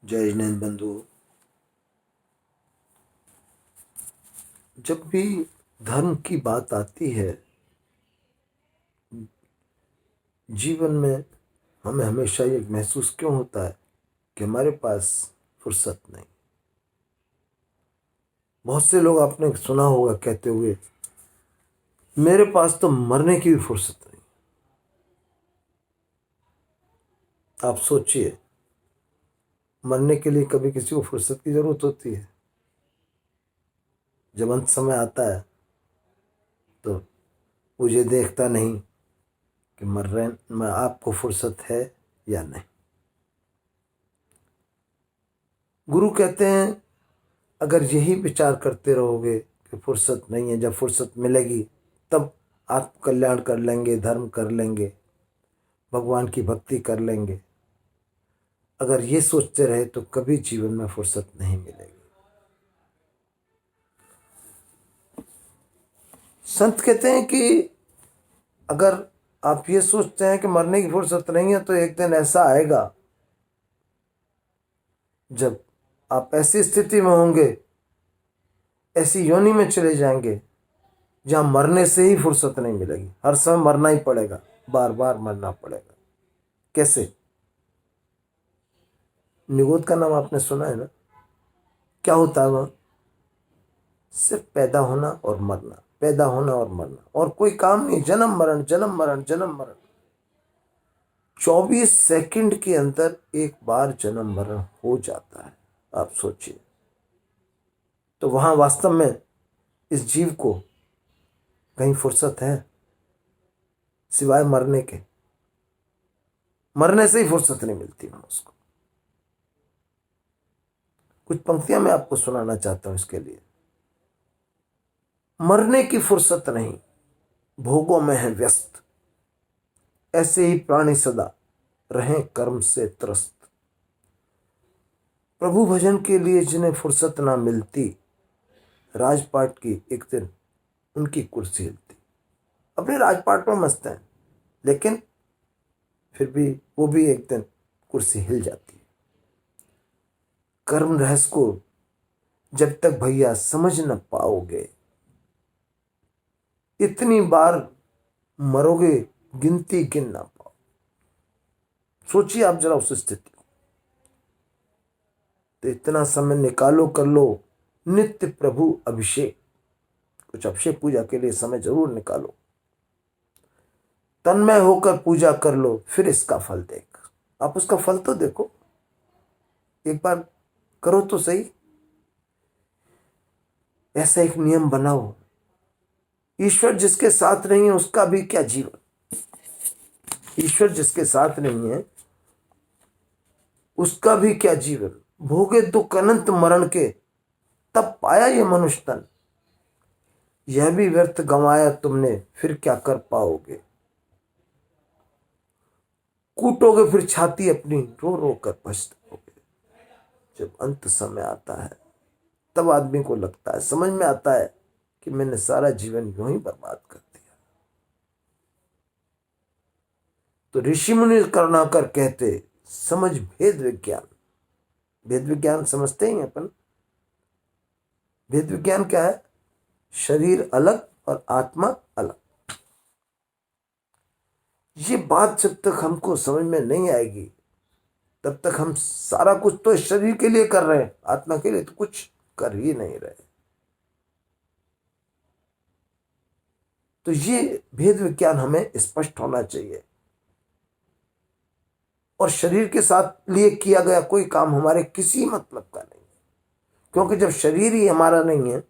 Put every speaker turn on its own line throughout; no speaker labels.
जय जिनेंद्र बंधु। जब भी धर्म की बात आती है जीवन में, हमें हमेशा ये महसूस क्यों होता है कि हमारे पास फुर्सत नहीं। बहुत से लोग आपने सुना होगा कहते हुए, मेरे पास तो मरने की भी फुर्सत नहीं। आप सोचिए, मरने के लिए कभी किसी को फुर्सत की जरूरत होती है? जब अंत समय आता है तो मुझे देखता नहीं कि मर रहे में आपको फुर्सत है या नहीं। गुरु कहते हैं, अगर यही विचार करते रहोगे कि फुर्सत नहीं है, जब फुर्सत मिलेगी तब आत्मकल्याण कर लेंगे, धर्म कर लेंगे, भगवान की भक्ति कर लेंगे, अगर ये सोचते रहे तो कभी जीवन में फुर्सत नहीं मिलेगी। संत कहते हैं कि अगर आप ये सोचते हैं कि मरने की फुर्सत नहीं है तो एक दिन ऐसा आएगा जब आप ऐसी स्थिति में होंगे, ऐसी योनि में चले जाएंगे जहां मरने से ही फुर्सत नहीं मिलेगी। हर समय मरना ही पड़ेगा, बार बार मरना पड़ेगा। कैसे? निगोद का नाम आपने सुना है ना? क्या होता है वह? सिर्फ पैदा होना और मरना, पैदा होना और मरना, और कोई काम नहीं। जन्म मरण, जन्म मरण, जन्म मरण। 24 सेकंड के अंदर एक बार जन्म मरण हो जाता है। आप सोचिए, तो वहां वास्तव में इस जीव को कहीं फुर्सत है सिवाय मरने के? मरने से ही फुर्सत नहीं मिलती है उसको। कुछ पंक्तियां मैं आपको सुनाना चाहता हूं इसके लिए। मरने की फुर्सत नहीं, भोगों में है व्यस्त, ऐसे ही प्राणी सदा रहें कर्म से त्रस्त। प्रभु भजन के लिए जिन्हें फुर्सत ना मिलती, राजपाट की एक दिन उनकी कुर्सी हिलती। अपने राजपाट में मस्त हैं, लेकिन फिर भी वो भी एक दिन कुर्सी हिल जाती है। कर्म रहस्य को जब तक भैया समझ न पाओगे, इतनी बार मरोगे गिनती गिन ना पाओ। सोचिए आप जरा उस स्थिति को। तो इतना समय निकालो, कर लो नित्य प्रभु अभिषेक। कुछ अभिषेक पूजा के लिए समय जरूर निकालो, तन्मय होकर पूजा कर लो, फिर इसका फल देख। आप उसका फल तो देखो, एक बार करो तो सही। ऐसा एक नियम बनाओ, ईश्वर जिसके साथ नहीं है उसका भी क्या जीवन। ईश्वर जिसके साथ नहीं है उसका भी क्या जीवन। भोगे दुख अनंत मरण के, तब पाया ये मनुष्य तन। यह भी व्यर्थ गंवाया तुमने, फिर क्या कर पाओगे। कूटोगे फिर छाती अपनी, रो रो कर पछताओगे। जब अंत समय आता है तब आदमी को लगता है, समझ में आता है कि मैंने सारा जीवन यूं ही बर्बाद कर दिया। तो ऋषि मुनि करुणाकर कहते, समझ भेद विज्ञान। भेद विज्ञान समझते ही अपन। भेद विज्ञान क्या है? शरीर अलग और आत्मा अलग। ये बात जब तक हमको समझ में नहीं आएगी तब तक हम सारा कुछ तो इस शरीर के लिए कर रहे हैं, आत्मा के लिए तो कुछ कर ही नहीं रहे। तो ये भेद विज्ञान हमें स्पष्ट होना चाहिए। और शरीर के साथ लिए किया गया कोई काम हमारे किसी मतलब का नहीं, क्योंकि जब शरीर ही हमारा नहीं है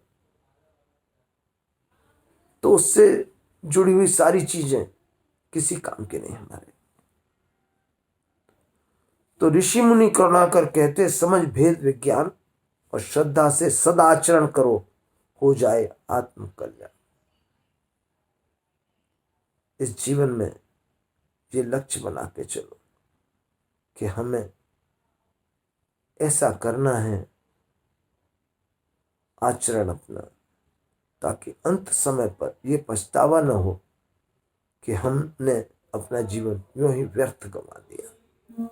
तो उससे जुड़ी हुई सारी चीजें किसी काम की नहीं हमारे। तो ऋषि मुनि करुणाकर कहते, समझ भेद विज्ञान और श्रद्धा से सदाचरण करो, हो जाए आत्म कल्याण। इस जीवन में ये लक्ष्य बना के चलो कि हमें ऐसा करना है आचरण अपना, ताकि अंत समय पर यह पछतावा न हो कि हमने अपना जीवन यूं ही व्यर्थ गंवा दिया।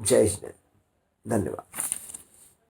जय श्री धन्यवाद।